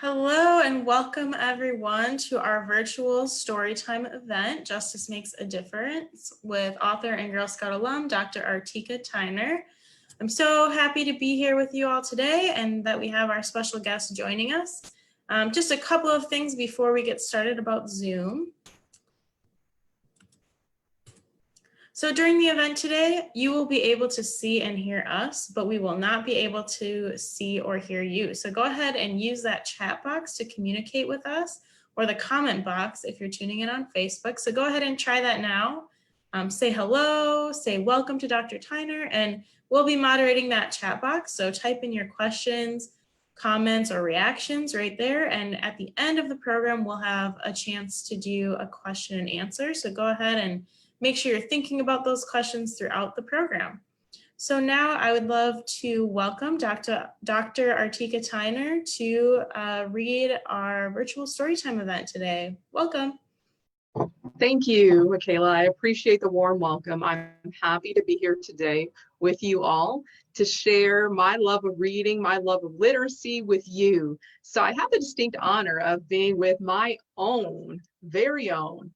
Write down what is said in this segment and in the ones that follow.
Hello and welcome everyone to our virtual Storytime event, Justice Makes a Difference, with author and Girl Scout alum, Dr. Artika Tyner. I'm so happy to be here with you all today and that we have our special guest joining us. Just a couple of things before we get started about Zoom. So during the event today, you will be able to see and hear us, but we will not be able to see or hear you. So go ahead and use that chat box to communicate with us, or the comment box if you're tuning in on Facebook. So go ahead and try that now. Say hello, say welcome to Dr. Tyner, and we'll be moderating that chat box. So type in your questions, comments, or reactions right there. And at the end of the program, we'll have a chance to do a question and answer. So go ahead and make sure you're thinking about those questions throughout the program. So now I would love to welcome Dr. Artika Tyner to read our virtual Storytime event today. Welcome. Thank you, Michaela. I appreciate the warm welcome. I'm happy to be here today with you all to share my love of reading, my love of literacy with you. So I have the distinct honor of being with my own, very own,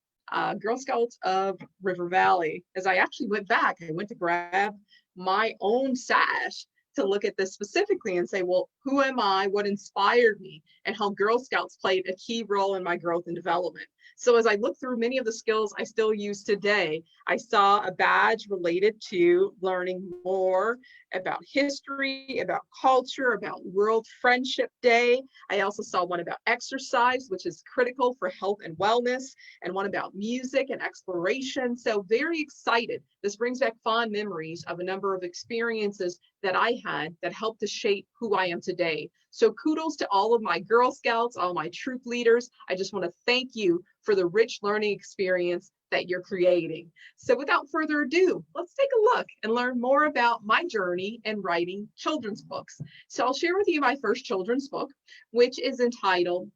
Girl Scouts of River Valley. As I actually went back, I went to grab my own sash to look at this specifically and say, well, who am I, what inspired me, and how Girl Scouts played a key role in my growth and development. So as I look through many of the skills I still use today, I saw a badge related to learning more about history, about culture, about World Friendship Day. I also saw one about exercise, which is critical for health and wellness, and one about music and exploration. So very excited. This brings back fond memories of a number of experiences that I had that helped to shape who I am today. So kudos to all of my Girl Scouts, all my troop leaders. I just want to thank you for the rich learning experience that you're creating. So without further ado, let's take a look and learn more about my journey in writing children's books. So I'll share with you my first children's book, which is entitled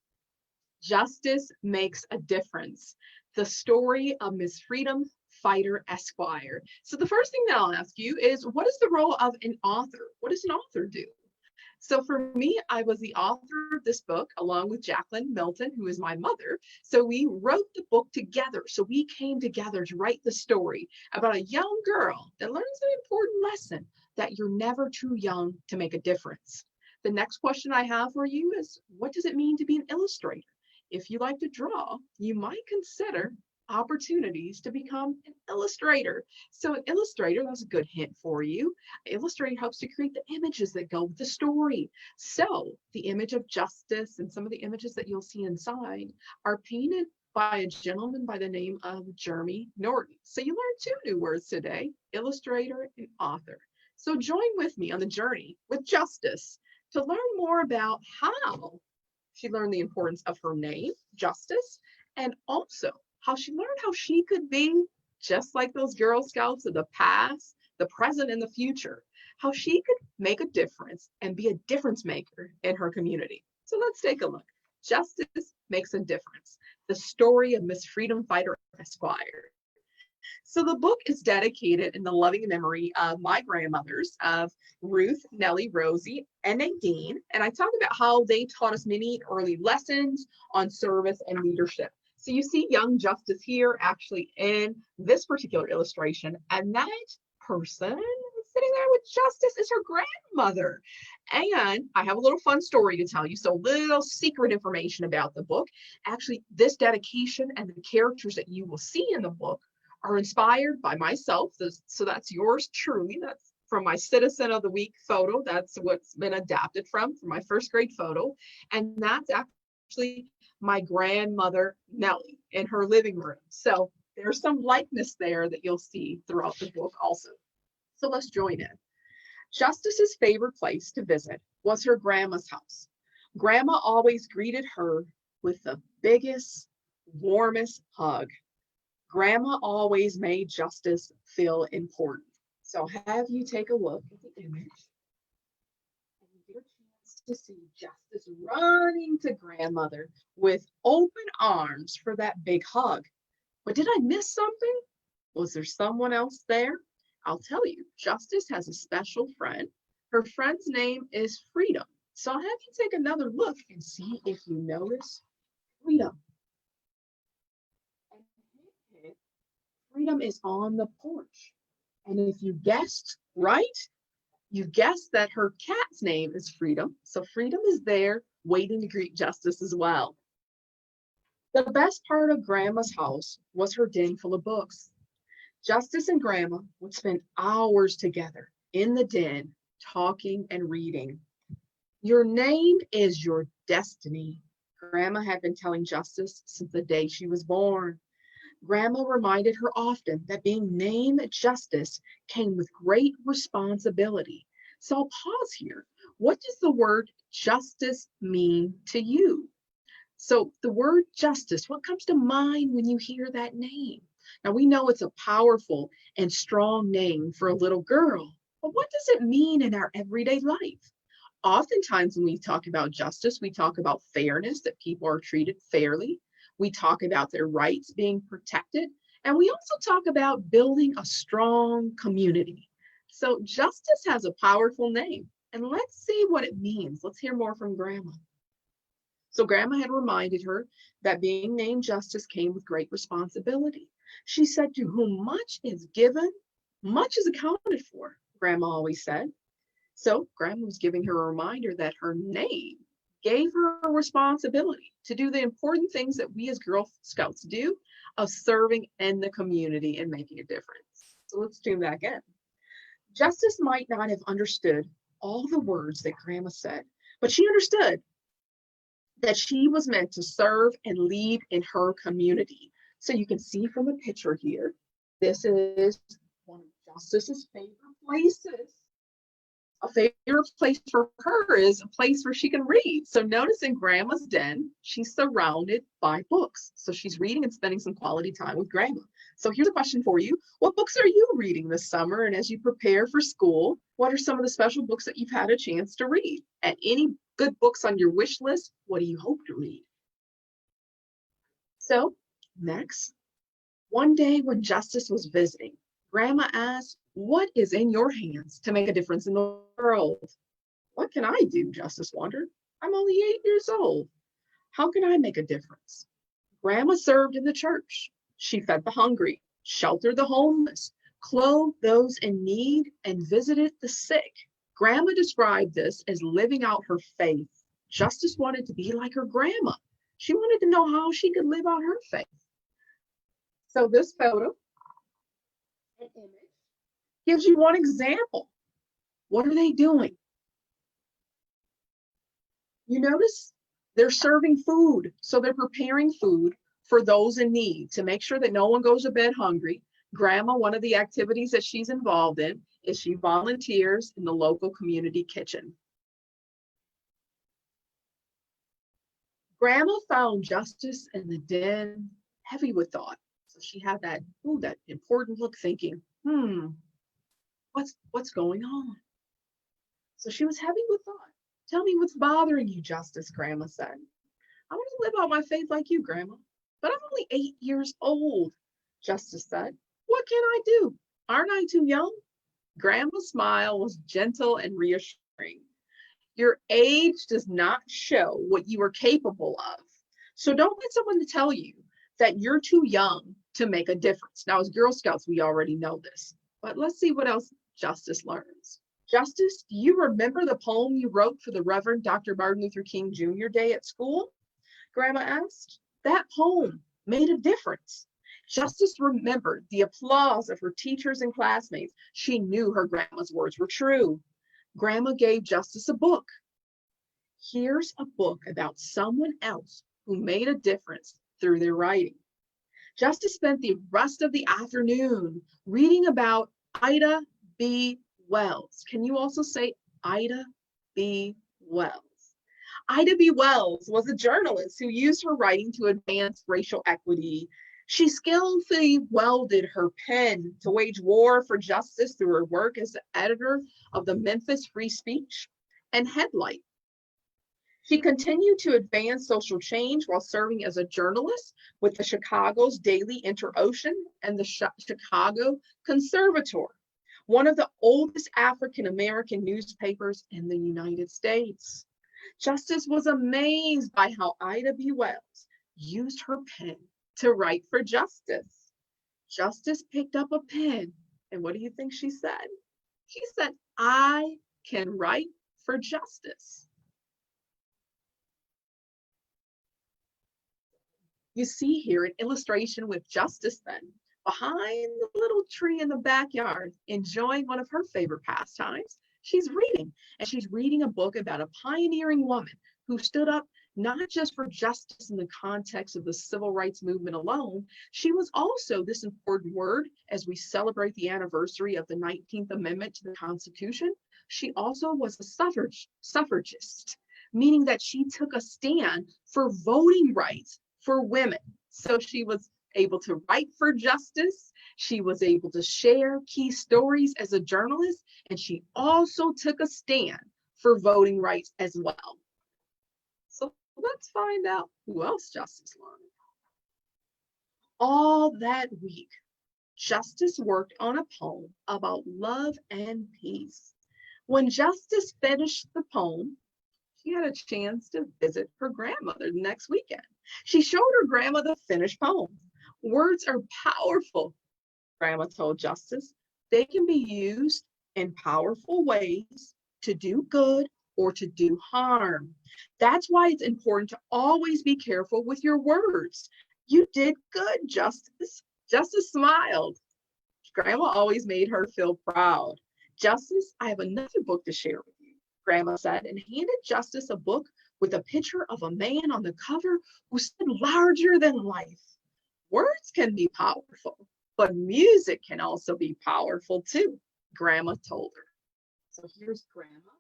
Justice Makes a Difference, the story of Miss Freedom Fighter Esquire. So the first thing that I'll ask you is, what is the role of an author? What does an author do? So for me, I was the author of this book along with Jacqueline Milton, who is my mother. So we wrote the book together. So we came together to write the story about a young girl that learns an important lesson, that you're never too young to make a difference. The next question I have for you is, what does it mean to be an illustrator? If you like to draw, you might consider opportunities to become an illustrator. So an illustrator, that's a good hint for you. An illustrator helps to create the images that go with the story. So the image of justice and some of the images that you'll see inside are painted by a gentleman by the name of Jeremy Norton. So you learned two new words today, illustrator and author. So join with me on the journey with Justice to learn more about how she learned the importance of her name, Justice, and also how she learned how she could be just like those Girl Scouts of the past, the present, and the future, how she could make a difference and be a difference maker in her community. So let's take a look. Justice Makes a Difference, the story of Miss Freedom Fighter Esquire. So the book is dedicated in the loving memory of my grandmothers, of Ruth, Nellie, Rosie, and Nadine. And I talk about how they taught us many early lessons on service and leadership. So you see young Justice here actually in this particular illustration, and that person sitting there with Justice is her grandmother. And I have a little fun story to tell you, so little secret information about the book. Actually, this dedication and the characters that you will see in the book are inspired by myself. So that's yours truly. That's from my Citizen of the Week photo. That's what's been adapted from my first grade photo. And that's actually my grandmother, Nellie, in her living room. So there's some likeness there that you'll see throughout the book also. So let's join in. Justice's favorite place to visit was her grandma's house. Grandma always greeted her with the biggest, warmest hug. Grandma always made Justice feel important. So have you take a look at the image and you get a chance to see Justice running to grandmother with open arms for that big hug. But did I miss something? Was there someone else there? I'll tell you, Justice has a special friend. Her friend's name is Freedom. So I'll have you take another look and see if you notice freedom. And freedom is on the porch. And if you guessed right, you guessed that her cat's name is Freedom. So Freedom is there waiting to greet Justice as well. The best part of Grandma's house was her den full of books. Justice and Grandma would spend hours together in the den, talking and reading. Your name is your destiny, Grandma had been telling Justice since the day she was born. Grandma reminded her often that being named Justice came with great responsibility. So I'll pause here. What does the word justice mean to you? So the word justice, what comes to mind when you hear that name? Now we know it's a powerful and strong name for a little girl, but what does it mean in our everyday life? Oftentimes when we talk about justice, we talk about fairness, that people are treated fairly. We talk about their rights being protected. And we also talk about building a strong community. So justice has a powerful name. And let's see what it means. Let's hear more from Grandma. So Grandma had reminded her that being named Justice came with great responsibility. She said, to whom much is given, much is accounted for, Grandma always said. So Grandma was giving her a reminder that her name gave her a responsibility to do the important things that we as Girl Scouts do of serving in the community and making a difference. So let's do that again. Justice might not have understood all the words that Grandma said, but she understood that she was meant to serve and lead in her community. So you can see from the picture here, this is one of Justice's favorite places. A favorite place for her is a place where she can read. So notice in Grandma's den, she's surrounded by books. So she's reading and spending some quality time with Grandma. So here's a question for you. What books are you reading this summer? And as you prepare for school, what are some of the special books that you've had a chance to read? And any good books on your wish list, what do you hope to read? So next, one day when Justice was visiting, Grandma asked, what is in your hands to make a difference in the world? What can I do? Justice wondered. I'm only 8 years old. How can I make a difference? Grandma served in the church. She fed the hungry, sheltered the homeless, clothed those in need, and visited the sick. Grandma described this as living out her faith. Justice wanted to be like her grandma. She wanted to know how she could live out her faith. So this photo, an image, gives you one example. What are they doing? You notice they're serving food. So they're preparing food for those in need to make sure that no one goes to bed hungry. Grandma, one of the activities that she's involved in is she volunteers in the local community kitchen. Grandma found Justice in the den heavy with thought. So she had that important look thinking, what's going on? So she was heavy with thought. Tell me what's bothering you, Justice, Grandma said. I want to live out my faith like you, Grandma, but I'm only 8 years old, Justice said. What can I do? Aren't I too young? Grandma's smile was gentle and reassuring. Your age does not show what you are capable of. So don't let someone tell you that you're too young to make a difference. Now, as Girl Scouts, we already know this, but let's see what else Justice learns. Justice, do you remember the poem you wrote for the Reverend Dr. Martin Luther King Jr. Day at school? Grandma asked. That poem made a difference. Justice remembered the applause of her teachers and classmates. She knew her grandma's words were true. Grandma gave Justice a book. Here's a book about someone else who made a difference through their writing. Justice spent the rest of the afternoon reading about Ida B. Wells. Can you also say Ida B. Wells? Ida B. Wells was a journalist who used her writing to advance racial equity. She skillfully wielded her pen to wage war for justice through her work as the editor of the Memphis Free Speech and Headlight. She continued to advance social change while serving as a journalist with the Chicago's Daily Inter-Ocean and the Chicago Conservator, one of the oldest African-American newspapers in the United States. Justice was amazed by how Ida B. Wells used her pen to write for justice. Justice picked up a pen, and what do you think she said? She said, I can write for justice. You see here an illustration with Justice then, behind the little tree in the backyard, enjoying one of her favorite pastimes. She's reading, and she's reading a book about a pioneering woman who stood up not just for justice in the context of the civil rights movement alone. She was also, this important word, as we celebrate the anniversary of the 19th Amendment to the Constitution, she also was a suffragist, meaning that she took a stand for voting rights for women. So she was able to write for justice. She was able to share key stories as a journalist, and she also took a stand for voting rights as well. So let's find out who else Justice learned. All that week, Justice worked on a poem about love and peace. When Justice finished the poem, she had a chance to visit her grandmother the next weekend. She showed her grandma the finished poem. Words are powerful, Grandma told Justice. They can be used in powerful ways to do good or to do harm. That's why it's important to always be careful with your words. You did good, Justice. Justice smiled. Grandma always made her feel proud. Justice, I have another book to share with you, Grandma said, and handed Justice a book with a picture of a man on the cover who stood larger than life. Words can be powerful, but music can also be powerful too, Grandma told her. So here's Grandma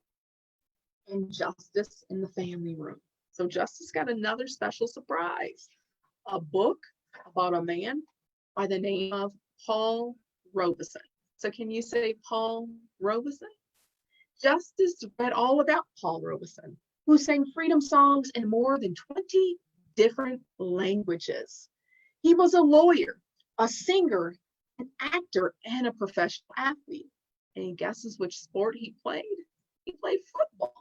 and Justice in the family room. So Justice got another special surprise, a book about a man by the name of Paul Robeson. So can you say Paul Robeson? Justice read all about Paul Robeson, who sang freedom songs in more than 20 different languages. He was a lawyer, a singer, an actor, and a professional athlete. Any guesses which sport he played? He played football.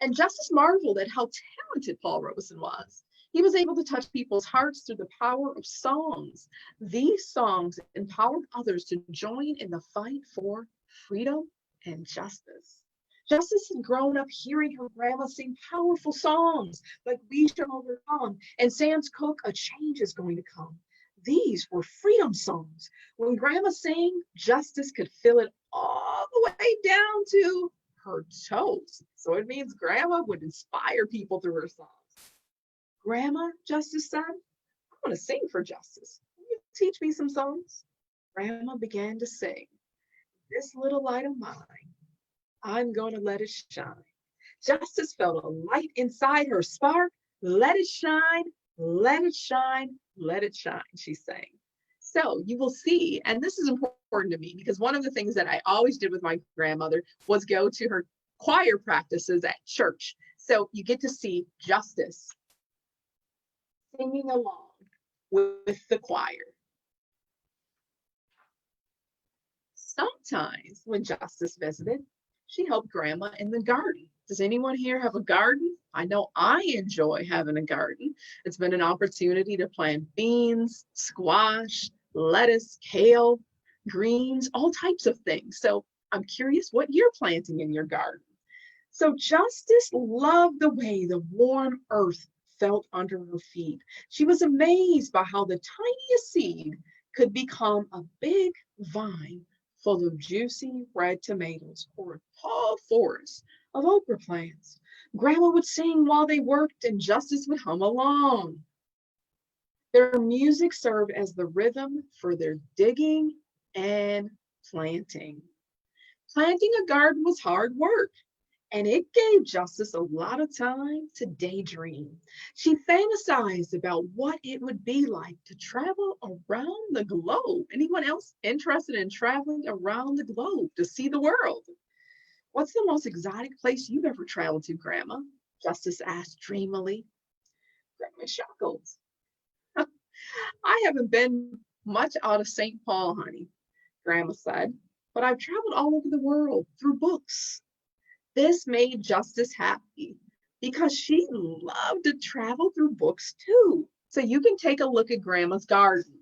And Justice marveled at how talented Paul Robeson was. He was able to touch people's hearts through the power of songs. These songs empowered others to join in the fight for freedom and justice. Justice had grown up hearing her grandma sing powerful songs like We Shall Overcome and Sam's Cook, A Change Is Going to Come. These were freedom songs. When grandma sang, Justice could feel it all the way down to her toes. So it means grandma would inspire people through her songs. Grandma, Justice said, I want to sing for Justice. Will you teach me some songs? Grandma began to sing, This Little Light of Mine, I'm going to let it shine. Justice felt a light inside her spark. Let it shine, let it shine, let it shine, she sang. So you will see, and this is important to me because one of the things that I always did with my grandmother was go to her choir practices at church. So you get to see Justice singing along with the choir. Sometimes when Justice visited, she helped grandma in the garden. Does anyone here have a garden? I know I enjoy having a garden. It's been an opportunity to plant beans, squash, lettuce, kale, greens, all types of things. So I'm curious what you're planting in your garden. So Justice loved the way the warm earth felt under her feet. She was amazed by how the tiniest seed could become a big vine full of juicy red tomatoes or a tall forest of okra plants. Grandma would sing while they worked and Justice would hum along. Their music served as the rhythm for their digging and planting. Planting a garden was hard work, and it gave Justice a lot of time to daydream. She fantasized about what it would be like to travel around the globe. Anyone else interested in traveling around the globe to see the world? What's the most exotic place you've ever traveled to, Grandma? Justice asked dreamily. Grandma chuckled. I haven't been much out of St. Paul, honey, Grandma said, but I've traveled all over the world through books. This made Justice happy. because she loved to travel through books too. So you can take a look at Grandma's garden.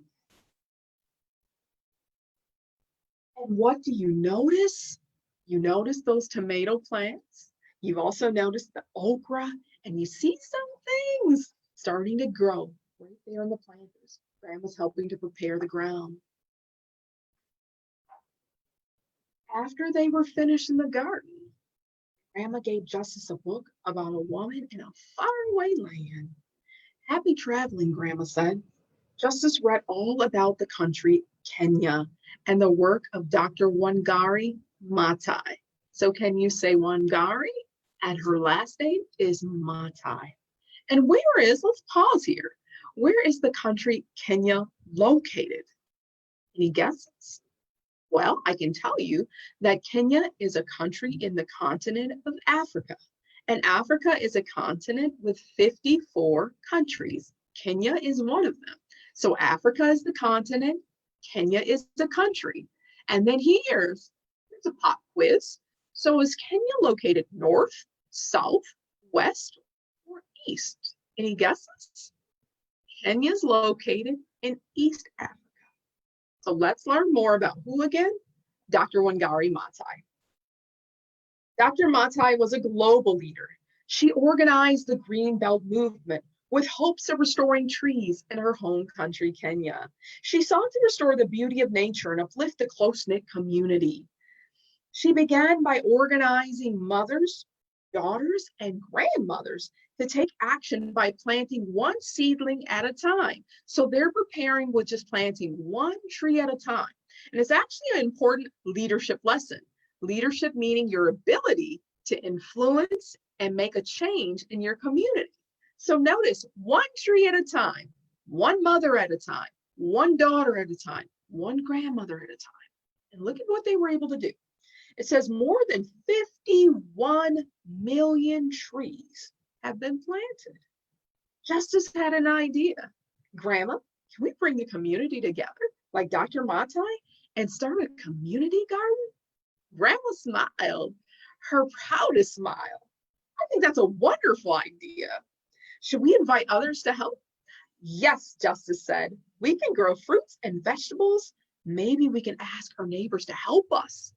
And what do you notice? You notice those tomato plants. You've also noticed the okra, and you see some things starting to grow right there in the planters. Grandma's helping to prepare the ground. After they were finished in the garden, Grandma gave Justice a book about a woman in a faraway land. Happy traveling, Grandma said. Justice read all about the country, Kenya, and the work of Dr. Wangari Maathai. So can you say Wangari? And her last name is Maathai. And where is, let's pause here. Where is the country Kenya located? Any guesses? Well, I can tell you that Kenya is a country in the continent of Africa. And Africa is a continent with 54 countries. Kenya is one of them. So Africa is the continent, Kenya is the country. And then here's a pop quiz. So is Kenya located north, south, west, or east? Any guesses? Kenya is located in East Africa. So let's learn more about who again? Dr. Wangari Maathai. Dr. Maathai was a global leader. She organized the Green Belt movement with hopes of restoring trees in her home country, Kenya. She sought to restore the beauty of nature and uplift a close-knit community. She began by organizing mothers, daughters, and grandmothers to take action by planting one seedling at a time. So they're preparing with just planting one tree at a time. And it's actually an important leadership lesson. Leadership meaning your ability to influence and make a change in your community. So notice, one tree at a time, one mother at a time, one daughter at a time, one grandmother at a time. And look at what they were able to do. It says more than 51 million trees have been planted. Justice had an idea. Grandma, can we bring the community together like Dr. Maathai and start a community garden? Grandma smiled, her proudest smile. I think that's a wonderful idea. Should we invite others to help? Yes, Justice said. We can grow fruits and vegetables. Maybe we can ask our neighbors to help us.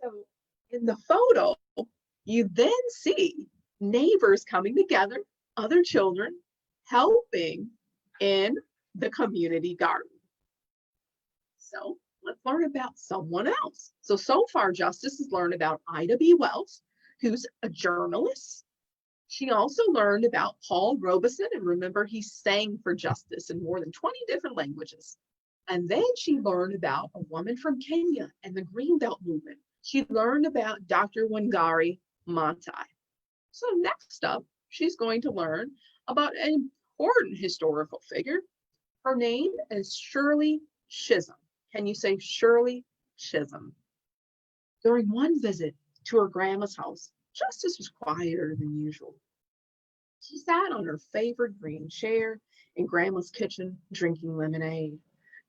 So in the photo, you then see neighbors coming together, other children helping in the community garden. So let's learn about someone else. So far, Justice has learned about Ida B. Wells, who's a journalist. She also learned about Paul Robeson, and remember, he sang for justice in more than 20 different languages. And then she learned about a woman from Kenya and the Green Belt movement. She learned about Dr. Wangari Maathai. So next up, she's going to learn about an important historical figure. Her name is Shirley Chisholm. Can you say Shirley Chisholm? During one visit to her grandma's house, Justice was quieter than usual. She sat on her favorite green chair in Grandma's kitchen, drinking lemonade.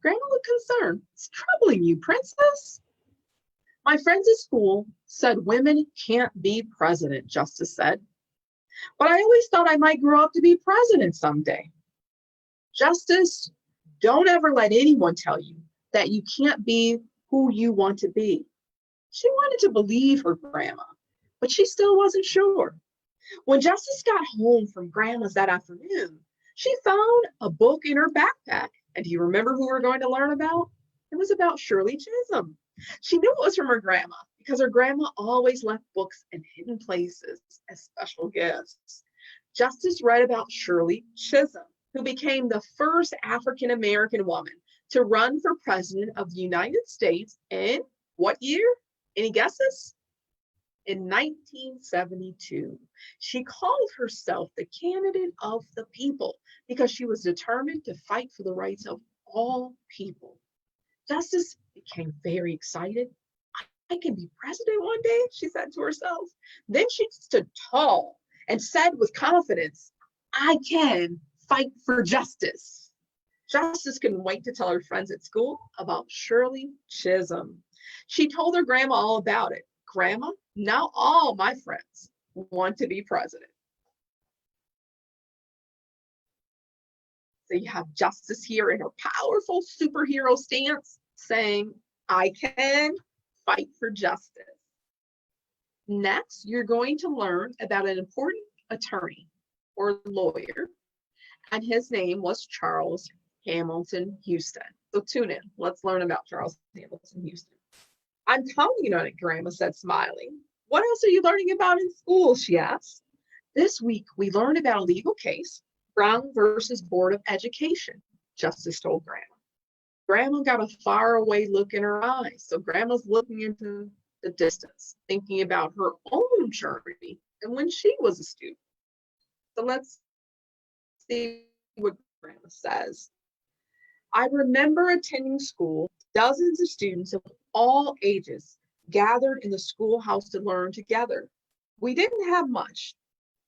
Grandma looked concerned. It's troubling you, Princess? My friends at school said women can't be president, Justice said. But I always thought I might grow up to be president someday. Justice, don't ever let anyone tell you that you can't be who you want to be. She wanted to believe her grandma, but she still wasn't sure. When Justice got home from Grandma's that afternoon, she found a book in her backpack. And do you remember who we're going to learn about? It was about Shirley Chisholm. She knew it was from her grandma because her grandma always left books in hidden places as special gifts. Justice read about Shirley Chisholm, who became the first African-American woman to run for president of the United States in what year? Any guesses? In 1972. She called herself the candidate of the people because she was determined to fight for the rights of all people. Justice became very excited. I can be president one day, she said to herself. Then she stood tall and said with confidence, I can fight for justice. Justice couldn't wait to tell her friends at school about Shirley Chisholm. She told her grandma all about it. Grandma, Now all my friends want to be president. So you have Justice here in her powerful superhero stance saying, I can fight for justice. Next, you're going to learn about an important attorney or lawyer, and his name was Charles Hamilton Houston. So tune in. Let's learn about Charles Hamilton Houston. I'm counting on it, Grandma said, smiling. What else are you learning about in school? She asked. This week, we learned about a legal case, Brown versus Board of Education, Justice told Grandma. Grandma got a faraway look in her eyes, so Grandma's looking into the distance, thinking about her own journey and when she was a student. So let's see what Grandma says. I remember attending school, dozens of students of all ages gathered in the schoolhouse to learn together. We didn't have much.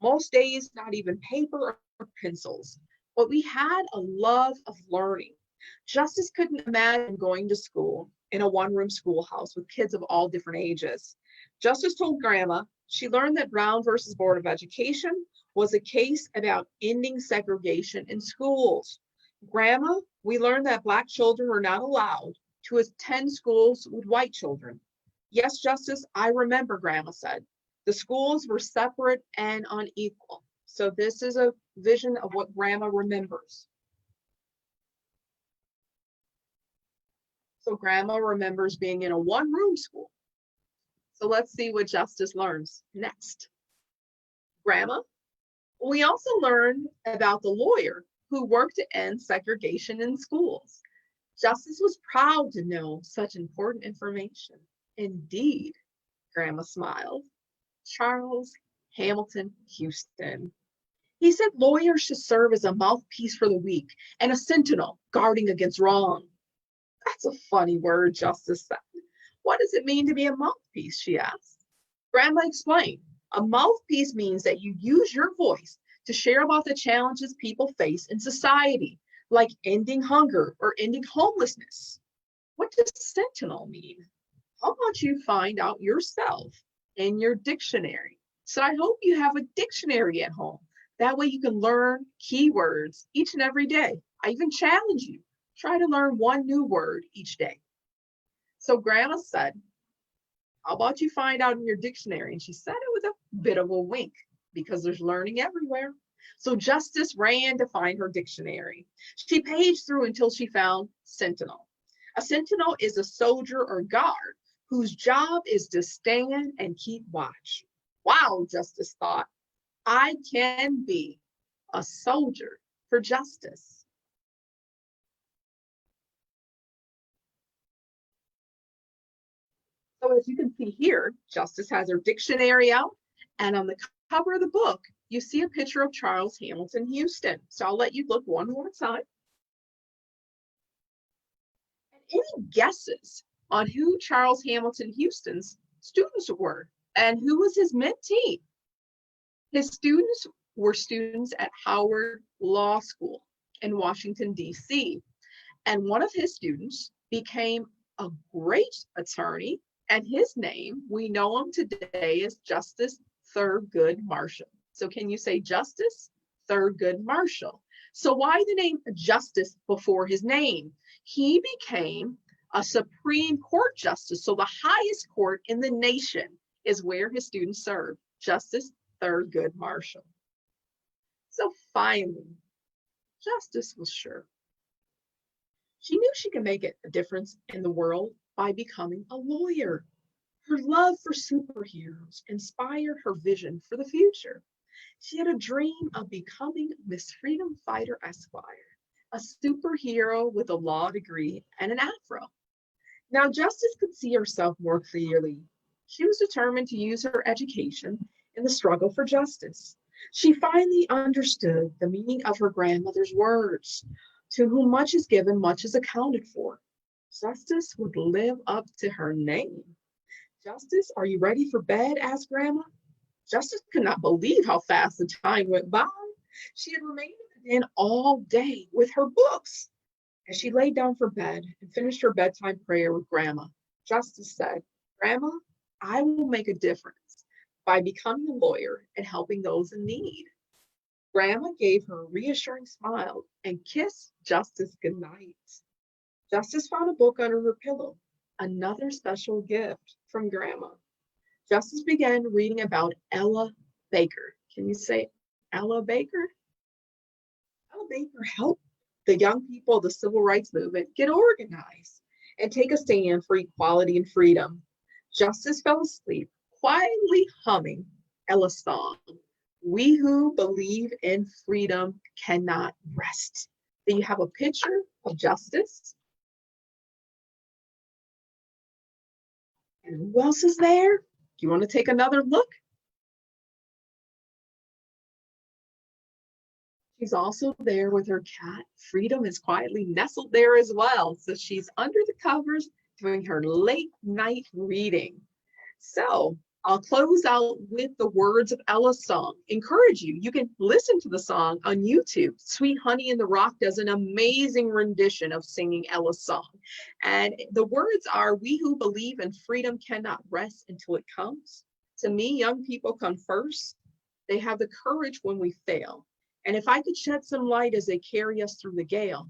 Most days, not even paper or pencils, but we had a love of learning. Justice couldn't imagine going to school in a one-room schoolhouse with kids of all different ages. Justice told Grandma she learned that Brown versus Board of Education was a case about ending segregation in schools. Grandma, we learned that Black children were not allowed to attend schools with white children. Yes, Justice, I remember, Grandma said. The schools were separate and unequal. So this is a vision of what Grandma remembers. So Grandma remembers being in a one-room school. So let's see what Justice learns next. Grandma, we also learned about the lawyer who worked to end segregation in schools. Justice was proud to know such important information. Indeed, Grandma smiled. Charles Hamilton Houston. He said lawyers should serve as a mouthpiece for the weak and a sentinel guarding against wrong. That's a funny word, Justice said. What does it mean to be a mouthpiece, she asked. Grandma explained. A mouthpiece means that you use your voice to share about the challenges people face in society, like ending hunger or ending homelessness. What does sentinel mean? How about you find out yourself in your dictionary? So I hope you have a dictionary at home. That way you can learn keywords each and every day. I even challenge you, try to learn one new word each day. So Grandma said, how about you find out in your dictionary? And she said it with a bit of a wink because there's learning everywhere. So Justice ran to find her dictionary. She paged through until she found sentinel. A sentinel is a soldier or guard whose job is to stand and keep watch. Wow, Justice thought, I can be a soldier for justice. So as you can see here, Justice has her dictionary out, and on the cover of the book, you see a picture of Charles Hamilton Houston. So I'll let you look one more time. And any guesses on who Charles Hamilton Houston's students were and who was his mentee? His students were students at Howard Law School in Washington, D.C. And one of his students became a great attorney, and his name, we know him today as Justice Thurgood Marshall. So can you say Justice Thurgood Marshall? So why the name Justice before his name? He became a Supreme Court justice. So the highest court in the nation is where his students served, Justice Thurgood Marshall. So finally, Justice was sure. She knew she could make a difference in the world by becoming a lawyer. Her love for superheroes inspired her vision for the future. She had a dream of becoming Miss Freedom Fighter Esquire, a superhero with a law degree and an afro. Now, Justice could see herself more clearly. She was determined to use her education in the struggle for justice. She finally understood the meaning of her grandmother's words. To whom much is given, much is accounted for. Justice would live up to her name. Justice, are you ready for bed? Asked Grandma. Justice could not believe how fast the time went by. She had remained in the den all day with her books. As she laid down for bed and finished her bedtime prayer with Grandma, Justice said, Grandma, I will make a difference by becoming a lawyer and helping those in need. Grandma gave her a reassuring smile and kissed Justice goodnight. Justice found a book under her pillow, another special gift from Grandma. Justice began reading about Ella Baker. Can you say Ella Baker? Ella Baker helped the young people of the civil rights movement get organized and take a stand for equality and freedom. Justice fell asleep, quietly humming Ella's song. We who believe in freedom cannot rest. Then you have a picture of Justice. And who else is there? Do you want to take another look? She's also there with her cat. Freedom is quietly nestled there as well. So she's under the covers doing her late night reading. So I'll close out with the words of Ella's song. Encourage you, you can listen to the song on YouTube. Sweet Honey in the Rock does an amazing rendition of singing Ella's song. And the words are, we who believe in freedom cannot rest until it comes. To me, young people come first. They have the courage when we fail. And if I could shed some light as they carry us through the gale,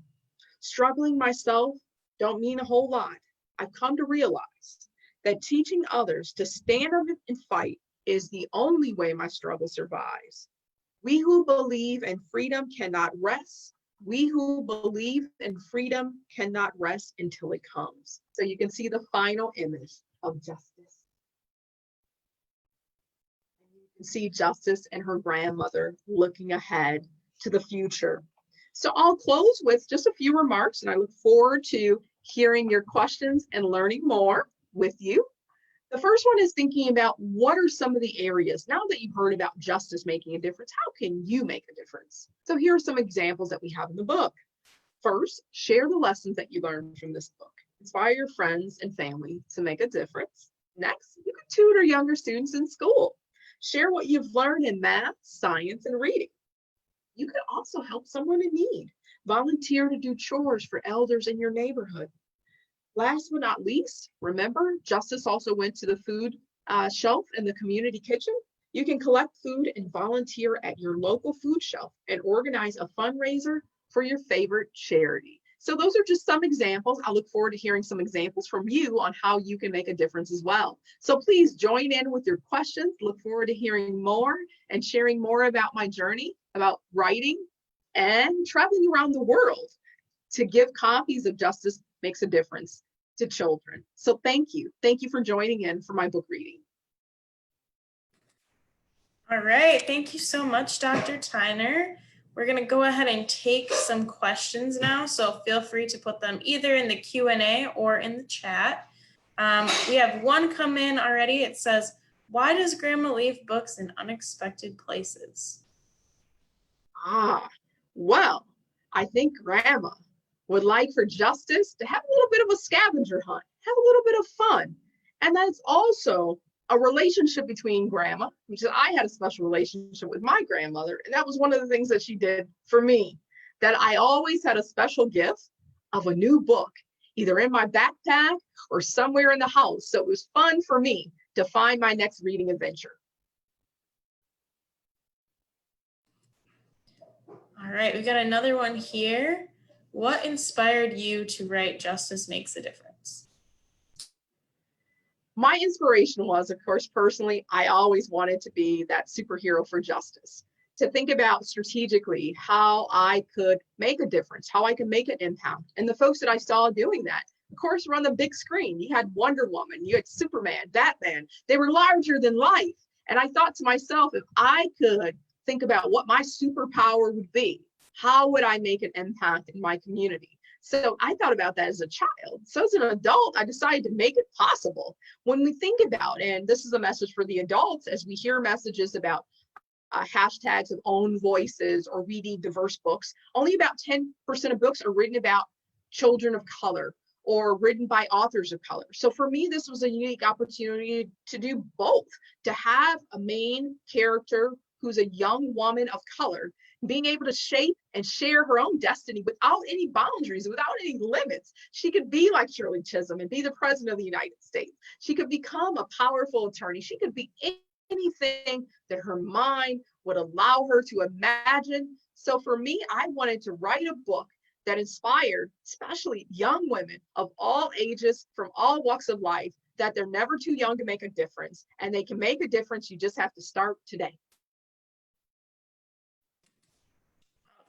struggling myself don't mean a whole lot. I've come to realize that teaching others to stand up and fight is the only way my struggle survives. We who believe in freedom cannot rest. We who believe in freedom cannot rest until it comes. So you can see the final image of Justice. And you can see Justice and her grandmother looking ahead to the future. So I'll close with just a few remarks, and I look forward to hearing your questions and learning more with you. The first one is thinking about what are some of the areas, now that you've heard about justice making a difference, how can you make a difference? So here are some examples that we have in the book. First, share the lessons that you learned from this book. Inspire your friends and family to make a difference. Next, you can tutor younger students in school. Share what you've learned in math, science, and reading. You could also help someone in need. Volunteer to do chores for elders in your neighborhood. Last but not least, remember, Justice also went to the food shelf in the community kitchen. You can collect food and volunteer at your local food shelf and organize a fundraiser for your favorite charity. So those are just some examples. I look forward to hearing some examples from you on how you can make a difference as well. So please join in with your questions. Look forward to hearing more and sharing more about my journey, about writing and traveling around the world to give copies of Justice Makes a Difference to children. So thank you. Thank you for joining in for my book reading. All right, thank you so much, Dr. Tyner. We're gonna go ahead and take some questions now, so feel free to put them either in the Q&A or in the chat. We have one come in already. It says, why does Grandma leave books in unexpected places? Well, I think Grandma would like for Justice to have a little bit of a scavenger hunt, have a little bit of fun. And that's also a relationship between Grandma, which is I had a special relationship with my grandmother. And that was one of the things that she did for me, that I always had a special gift of a new book, either in my backpack or somewhere in the house. So it was fun for me to find my next reading adventure. All right, we got another one here. What inspired you to write Justice Makes a Difference? My inspiration was, of course, personally, I always wanted to be that superhero for justice, to think about strategically how I could make a difference, how I could make an impact. And the folks that I saw doing that, of course, were on the big screen. You had Wonder Woman, you had Superman, Batman. They were larger than life. And I thought to myself, if I could think about what my superpower would be, how would I make an impact in my community? So I thought about that as a child. So as an adult, I decided to make it possible. When we think about, and this is a message for the adults, as we hear messages about hashtags of own voices or we need diverse books, only about 10% of books are written about children of color or written by authors of color. So for me, this was a unique opportunity to do both, to have a main character who's a young woman of color, being able to shape and share her own destiny without any boundaries, without any limits. She could be like Shirley Chisholm and be the president of the United States. She could become a powerful attorney. She could be anything that her mind would allow her to imagine. So for me, I wanted to write a book that inspired, especially young women of all ages, from all walks of life, that they're never too young to make a difference, and they can make a difference. You just have to start today.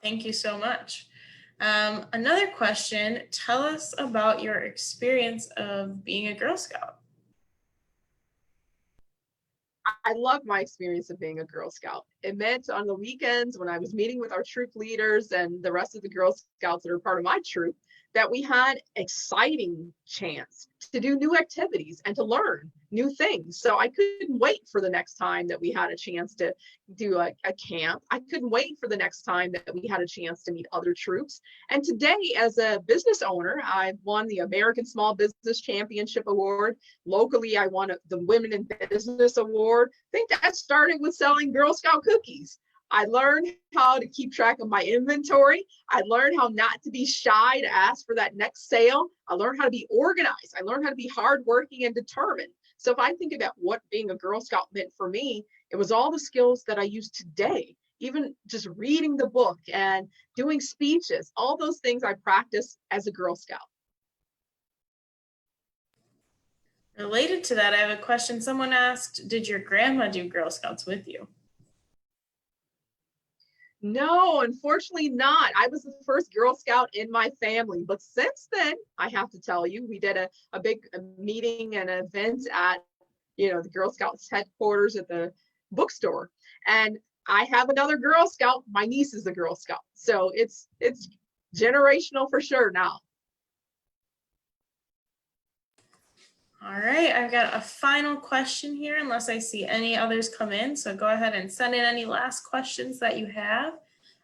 Thank you so much. Another question, tell us about your experience of being a Girl Scout. I love my experience of being a Girl Scout. It meant on the weekends when I was meeting with our troop leaders and the rest of the Girl Scouts that are part of my troop, that we had exciting chance to do new activities and to learn new things. So I couldn't wait for the next time that we had a chance to do a camp. I couldn't wait for the next time that we had a chance to meet other troops. And today, as a business owner, I won the American Small Business Championship Award. Locally, I won the Women in Business Award. I think that started with selling Girl Scout cookies. I learned how to keep track of my inventory. I learned how not to be shy to ask for that next sale. I learned how to be organized. I learned how to be hardworking and determined. So if I think about what being a Girl Scout meant for me, it was all the skills that I use today, even just reading the book and doing speeches, all those things I practiced as a Girl Scout. Related to that, I have a question. Someone asked, did your grandma do Girl Scouts with you? No, unfortunately not. I was the first Girl Scout in my family. But since then, I have to tell you, we did a big meeting and event at, the Girl Scouts headquarters at the bookstore. And I have another Girl Scout. My niece is a Girl Scout. So it's generational for sure now. All right, I've got a final question here, unless I see any others come in. So go ahead and send in any last questions that you have.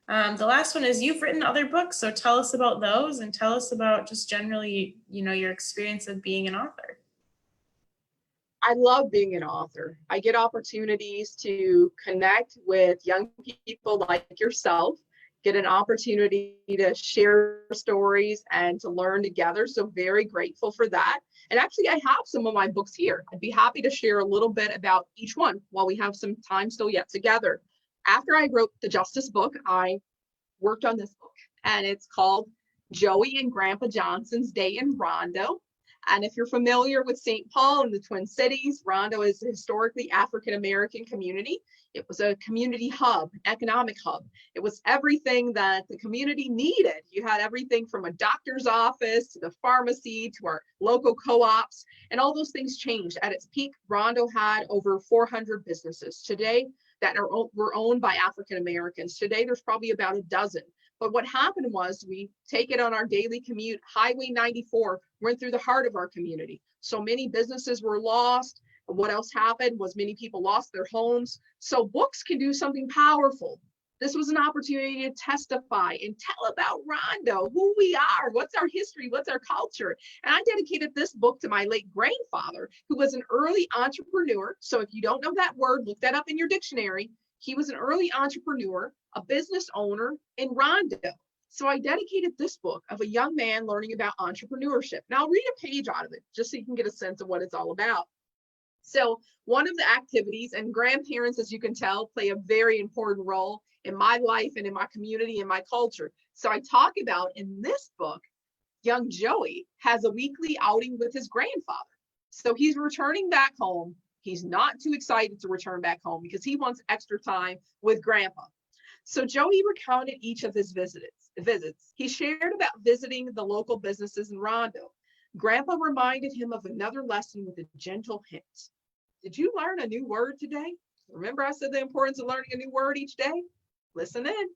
The last one is, you've written other books, so tell us about those and tell us about just generally, your experience of being an author. I love being an author. I get opportunities to connect with young people like yourself, get an opportunity to share stories and to learn together. So very grateful for that. And actually, I have some of my books here. I'd be happy to share a little bit about each one while we have some time still yet together. After I wrote the Justice book, I worked on this book, and it's called Joey and Grandpa Johnson's Day in Rondo. And if you're familiar with St. Paul and the Twin Cities, Rondo is a historically African-American community. It was a community hub, economic hub. It was everything that the community needed. You had everything from a doctor's office to the pharmacy to our local co-ops, and all those things changed. At its peak, Rondo had over 400 businesses today that were owned by African-Americans. Today, there's probably about a dozen. But what happened was, we take it on our daily commute. Highway 94 went through the heart of our community. So many businesses were lost. What else happened was many people lost their homes. So books can do something powerful. This was an opportunity to testify and tell about Rondo, who we are, what's our history, what's our culture. And I dedicated this book to my late grandfather, who was an early entrepreneur. So if you don't know that word, look that up in your dictionary. He was an early entrepreneur, a business owner in Rondo. So I dedicated this book of a young man learning about entrepreneurship. Now I'll read a page out of it just so you can get a sense of what it's all about. So one of the activities, and grandparents, as you can tell, play a very important role in my life and in my community and my culture. So I talk about in this book, young Joey has a weekly outing with his grandfather. So he's returning back home. He's not too excited to return back home because he wants extra time with grandpa. So Joey recounted each of his visits. He shared about visiting the local businesses in Rondo. Grandpa reminded him of another lesson with a gentle hint. Did you learn a new word today? Remember I said the importance of learning a new word each day? Listen in.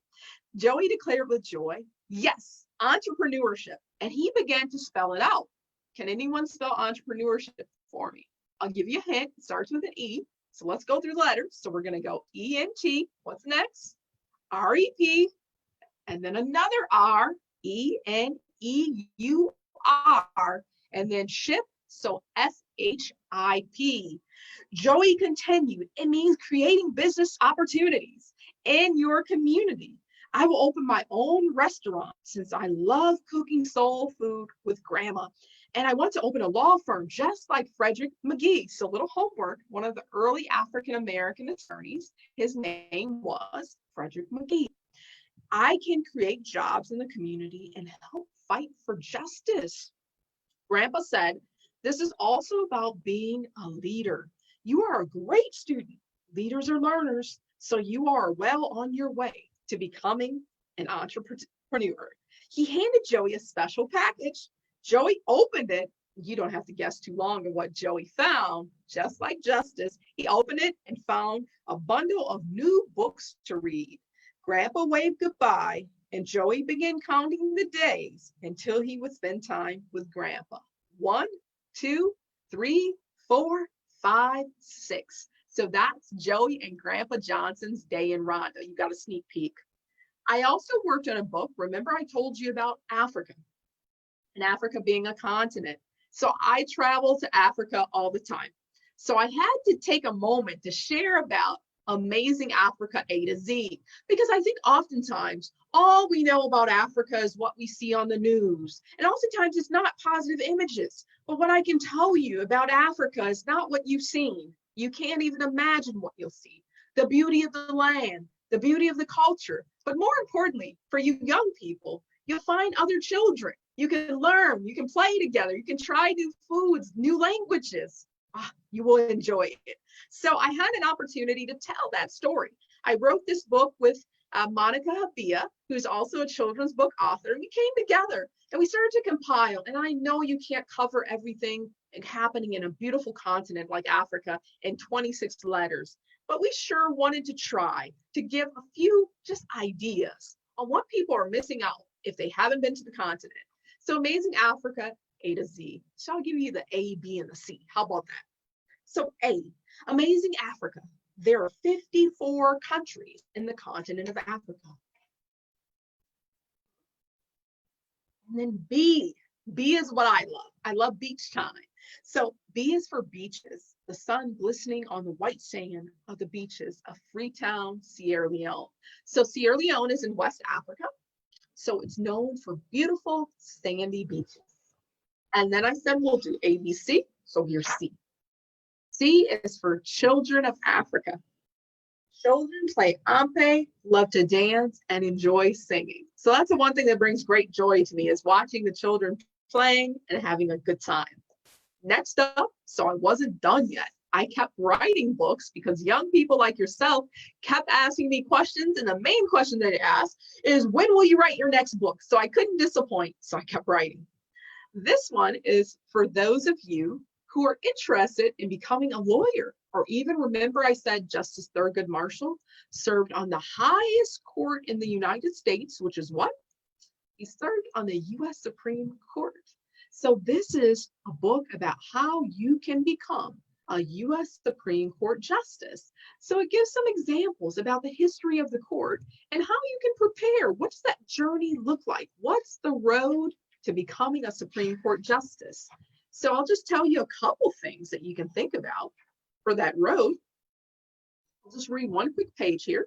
Joey declared with joy, yes, entrepreneurship. And he began to spell it out. Can anyone spell entrepreneurship for me? I'll give you a hint. It starts with an E. So let's go through the letters. So we're going to go E-N-T. What's next? R-E-P. And then another R, E-N-E-U-R. And then ship. So HIP. Joey continued, it means creating business opportunities in your community. I will open my own restaurant since I love cooking soul food with grandma. And I want to open a law firm just like Frederick McGee. So little homework, one of the early African-American attorneys, his name was Frederick McGee. I can create jobs in the community and help fight for justice. Grandpa said, this is also about being a leader. You are a great student. Leaders are learners, so you are well on your way to becoming an entrepreneur. He handed Joey a special package. Joey opened it. You don't have to guess too long on what Joey found. Just like justice, he opened it and found a bundle of new books to read. Grandpa waved goodbye, and Joey began counting the days until he would spend time with Grandpa. 1, 2, 3, 4, 5, 6. So that's Joey and Grandpa Johnson's day in Rhonda. You got a sneak peek. I also worked on a book. Remember I told you about Africa, and Africa being a continent. So I travel to Africa all the time. So I had to take a moment to share about Amazing Africa A to Z, because I think oftentimes all we know about Africa is what we see on the news. And oftentimes it's not positive images. But what I can tell you about Africa is not what you've seen. You can't even imagine what you'll see. The beauty of the land, the beauty of the culture. But more importantly, for you young people, you'll find other children. You can learn, you can play together, you can try new foods, new languages. You will enjoy it. So I had an opportunity to tell that story. I wrote this book with Monica Habia, who's also a children's book author, and we came together and we started to compile. And I know you can't cover everything happening in a beautiful continent like Africa in 26 letters, but we sure wanted to try to give a few just ideas on what people are missing out if they haven't been to the continent. So Amazing Africa A to Z. So I'll give you the A, B, and the C. How about that? So A, Amazing Africa. There are 54 countries in the continent of Africa. And then B is what I love. I love beach time. So B is for beaches, the sun glistening on the white sand of the beaches of Freetown, Sierra Leone. So Sierra Leone is in West Africa. So it's known for beautiful sandy beaches. And then I said, we'll do ABC. So here's C. C is for children of Africa. Children play ampe, love to dance, and enjoy singing. So that's the one thing that brings great joy to me, is watching the children playing and having a good time. Next up, so I wasn't done yet. I kept writing books because young people like yourself kept asking me questions. And the main question that they asked is, when will you write your next book? So I couldn't disappoint, so I kept writing. This one is for those of you who are interested in becoming a lawyer, or even, remember I said Justice Thurgood Marshall served on the highest court in the United States, which is what? He served on the US Supreme Court. So this is a book about how you can become a US Supreme Court justice. So it gives some examples about the history of the court and how you can prepare. What does that journey look like? What's the road to becoming a Supreme Court justice? So I'll just tell you a couple things that you can think about for that road. I'll just read one quick page here.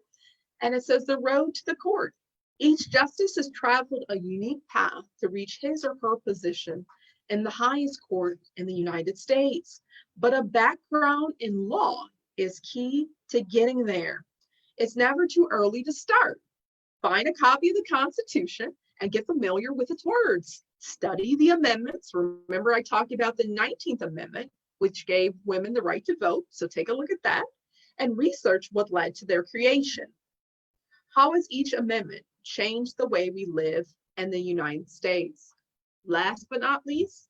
And it says the road to the court. Each justice has traveled a unique path to reach his or her position in the highest court in the United States. But a background in law is key to getting there. It's never too early to start. Find a copy of the Constitution and get familiar with its words. Study the amendments. Remember, I talked about the 19th Amendment, which gave women the right to vote. So take a look at that and research what led to their creation. How has each amendment changed the way we live in the United States? Last but not least,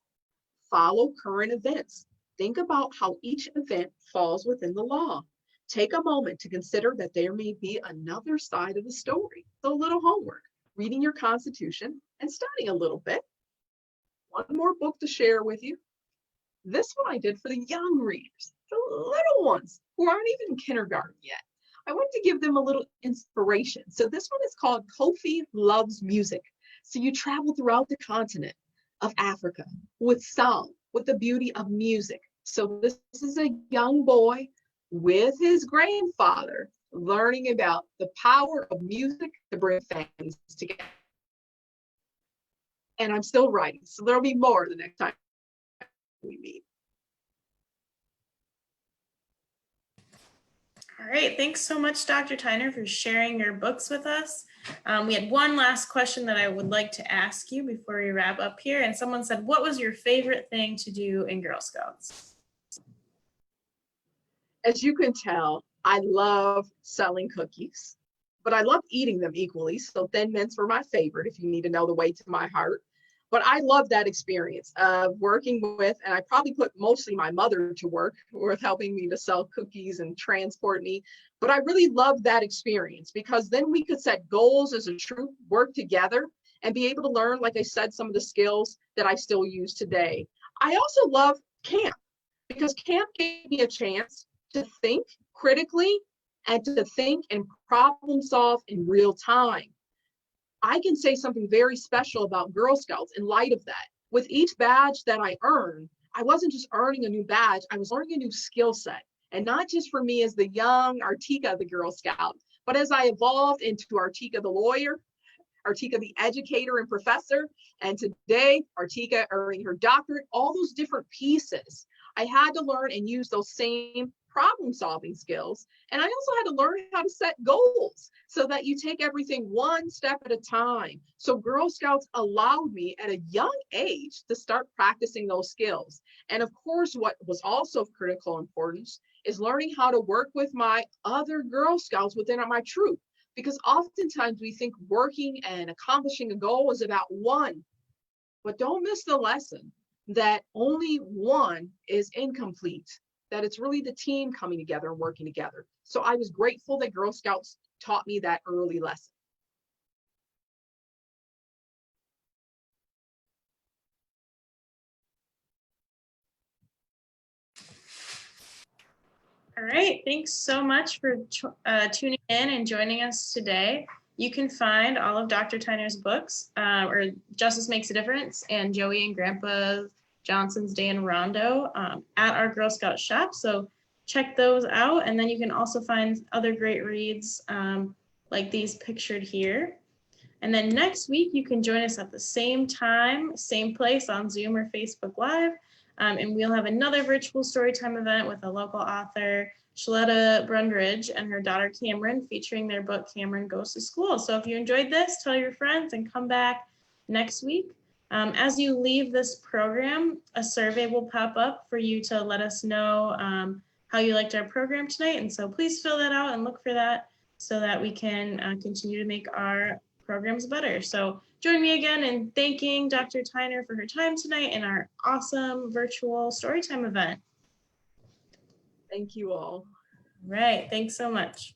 follow current events. Think about how each event falls within the law. Take a moment to consider that there may be another side of the story. So a little homework, reading your Constitution and studying a little bit. One more book to share with you. This one I did for the young readers, the little ones who aren't even in kindergarten yet. I want to give them a little inspiration. So this one is called Kofi Loves Music. So you travel throughout the continent of Africa with sound, with the beauty of music. So this is a young boy with his grandfather learning about the power of music to bring families together. And I'm still writing, so there'll be more the next time we meet. All right, thanks so much, Dr. Tyner, for sharing your books with us. We had one last question that I would like to ask you before we wrap up here. And someone said, what was your favorite thing to do in Girl Scouts? As you can tell, I love selling cookies, but I love eating them equally. So Thin Mints were my favorite, if you need to know the way to my heart. But I love that experience of working with, and I probably put mostly my mother to work with helping me to sell cookies and transport me. But I really loved that experience because then we could set goals as a troop, work together, and be able to learn, like I said, some of the skills that I still use today. I also love camp because camp gave me a chance to think critically and to think and problem solve in real time. I can say something very special about Girl Scouts in light of that. With each badge that I earned, I wasn't just earning a new badge, I was learning a new skill set. And not just for me as the young Artika, the Girl Scout, but as I evolved into Artika the lawyer, Artika the educator and professor, and today Artika earning her doctorate, all those different pieces. I had to learn and use those same problem solving skills. And I also had to learn how to set goals so that you take everything one step at a time. So Girl Scouts allowed me at a young age to start practicing those skills. And of course, what was also of critical importance is learning how to work with my other Girl Scouts within my troop. Because oftentimes we think working and accomplishing a goal is about one, but don't miss the lesson that only one is incomplete, that it's really the team coming together and working together. So I was grateful that Girl Scouts taught me that early lesson. All right, thanks so much for tuning in and joining us today. You can find all of Dr. Tyner's books, or Justice Makes a Difference and Joey and Grandpa Johnson's Day in Rondo at our Girl Scout shop. So check those out. And then you can also find other great reads like these pictured here. And then next week, you can join us at the same time, same place on Zoom or Facebook Live. And we'll have another virtual storytime event with a local author, Shaletta Brundridge, and her daughter Cameron, featuring their book Cameron Goes to School. So if you enjoyed this, tell your friends and come back next week. As you leave this program, a survey will pop up for you to let us know how you liked our program tonight. And so please fill that out and look for that so that we can continue to make our programs better. So join me again in thanking Dr. Tyner for her time tonight in our awesome virtual storytime event. Thank you all. All right, thanks so much.